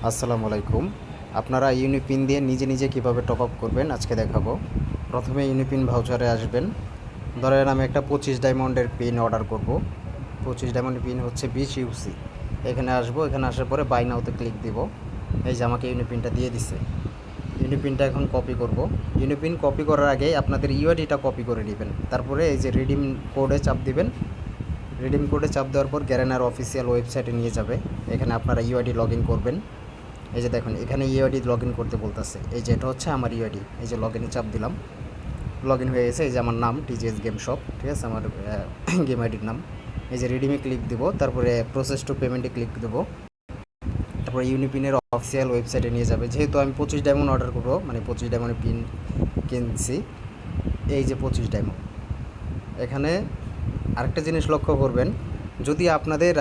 আসসালামু আলাইকুম। আপনারা ইউনিপিন দিয়ে নিজে নিজে কীভাবে টপ আপ করবেন আজকে দেখাবো। প্রথমে ইউনিপিন ভাউচারে আসবেন। ধরেন আমি একটা 25 ডায়মন্ডের পিন অর্ডার করব। 25 ডায়মন্ডের পিন হচ্ছে 20 ইউসি। এখানে আসবো, এখানে আসার পরে বাই নাওতে ক্লিক দিব। এই যে আমাকে ইউনিপিনটা দিয়ে দিছে। ইউনিপিনটা এখন কপি করব। ইউনিপিন কপি করার আগে আপনাদের ইউআইডিটা কপি করে নেবেন। তারপরে এই যে রিডিম কোডে চাপ দিবেন। রিডিম কোডে চাপ দেওয়ার পর গ্যারেনার অফিসিয়াল ওয়েবসাইটে নিয়ে যাবে। এখানে আপনারা ইউআইডি লগ ইন করবেন। এই যে দেখুন এখানে ইউআইডি লগ ইন করতে বলতেছে। এই যে এটা হচ্ছে আমার ইউআইডি। এই যে লগ ইনে চাপ দিলাম, লগ ইন হয়ে গেছে। এই যে আমার নাম টিজিএস গেম শপ, ঠিক আছে, আমার গেম আইডির নাম। এই যে রিডিমে ক্লিক দিব, তারপরে প্রসেস টু পেমেন্টে ক্লিক দেবো। তারপরে ইউনিপিনের অফিসিয়াল ওয়েবসাইটে নিয়ে যাবে। যেহেতু আমি 25 ডায়মন্ড অর্ডার করবো, মানে 25 ডায়মন্ডের পিন কিনছি। এই যে 25 ডায়মন্ড। এখানে আরেকটা জিনিস লক্ষ্য করবেন, যদি আপনাদের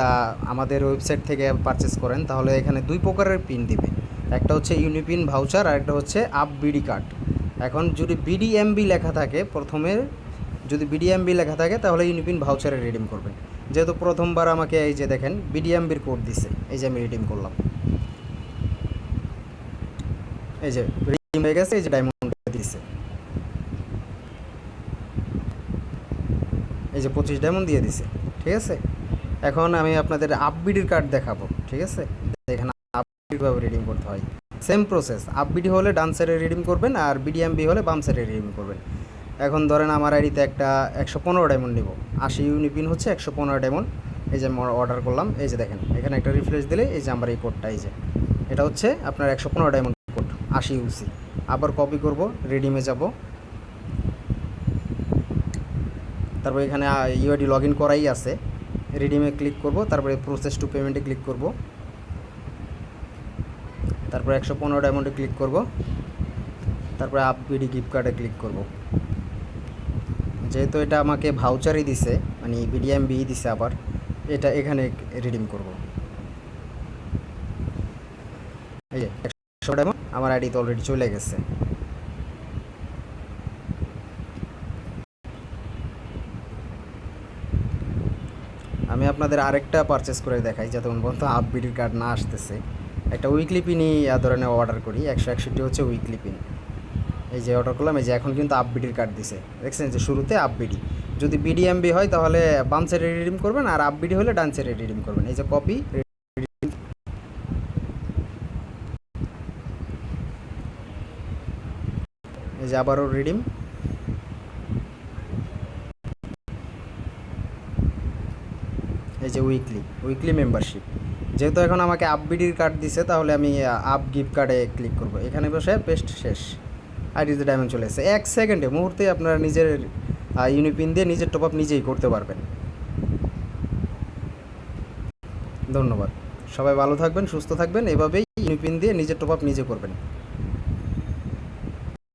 আমাদের ওয়েবসাইট থেকে পারচেস করেন তাহলে এখানে দুই প্রকারের পিন দিবে। একটা হচ্ছে ইউনিপিন ভাউচার আর একটা হচ্ছে আপ বিডি কার্ড। এখন যদি বিডিএমবি লেখা থাকে, প্রথমে যদি বিডিএমবি লেখা থাকে তাহলে ইউনিপিন ভাউচারে রিডিম করবেন। যেহেতু প্রথমবার আমাকে এই যে দেখেন বিডিএমবির কোড দিছে, এই যে আমি রিডিম করলাম। এই যে রিডিম হয়ে গেছে, এই যে ডায়মন্ড দিছে, এই যে 25 ডায়মন্ড দিয়ে দিছে, ঠিক আছে। এখন আমি আপনাদের আপবিডির কার্ড দেখাবো, ঠিক আছে। এখানে আপবিডিভাবে রিডিম করতে হয়, সেম প্রসেস। আপবিডি হলে ডান সাইডে রিডিম করবেন আর বিডিএমবি হলে বাম সাইডে রিডিম করবেন। এখন ধরেন আমার আইডিতে একটা 115 ডায়মন্ড নিব, 80 ইউনিপিন হচ্ছে 115 ডায়মন্ড। এই যে আমি অর্ডার করলাম, এই যে দেখেন এখানে একটা রিফ্রেশ দিলে এই যে আমার এই কোডটা, এই যে এটা হচ্ছে আপনার 115 ডায়মন্ড কোড 80 ইউসি। আবার কপি করব, রিডিমে যাব, তারপর এখানে ইউআইডি লগ ইন করাই আছে। রিডিমে ক্লিক করব, তারপরে প্রসেস টু পেমেন্টে ক্লিক করব, তারপর 115 ডায়মন্ডে ক্লিক করব, তারপরে আপবিডি গিফট কার্ডে ক্লিক করব। যেহেতু এটা আমাকে ভাউচারই দিছে, মানে বিডিএমবি দিছে, আবার এটা এখানে রিডিম করব। এই যে 100 ডায়মন্ড আমার আইডিতে অলরেডি চলে গেছে। আমি আপনাদের আরেকটা পারচেস করে দেখাই, যতক্ষণ পর্যন্ত আপবিডির কার্ড না আসতেছে। একটা উইকলি পিনই ধরনের অর্ডার করি, 161 হচ্ছে উইকলি পিন। এই যে অর্ডার করলাম, এই যে এখন কিন্তু আপবিডির কার্ড দিছে, দেখছেন যে শুরুতে আপবিডি। যদি বিডিএমবি হয় তাহলে বাম সাইডে রিডিম করবেন, আর আপবিডি হলে ডান সাইডে রিডিম করবেন। এই যে কপি, এই যে আবারও রিডিম। এই যে উইকলি মেম্বারশিপ। যেহেতু এখন আমাকে আপবিডির কার্ড দিছে, তাহলে আমি আপ গিফট কার্ডে ক্লিক করব। এখানে বসে পেস্ট, শেষ। আইডিতে ডায়মন্ড চলে এসেছে। 1 সেকেন্ডে, মুহূর্তে আপনারা নিজের ইউনিপিন দিয়ে নিজের টপ আপ নিজেই করতে পারবেন। ধন্যবাদ। সবাই ভালো থাকবেন, সুস্থ থাকবেন। এভাবেই ইউনিপিন দিয়ে নিজের টপ আপ নিজে করবেন।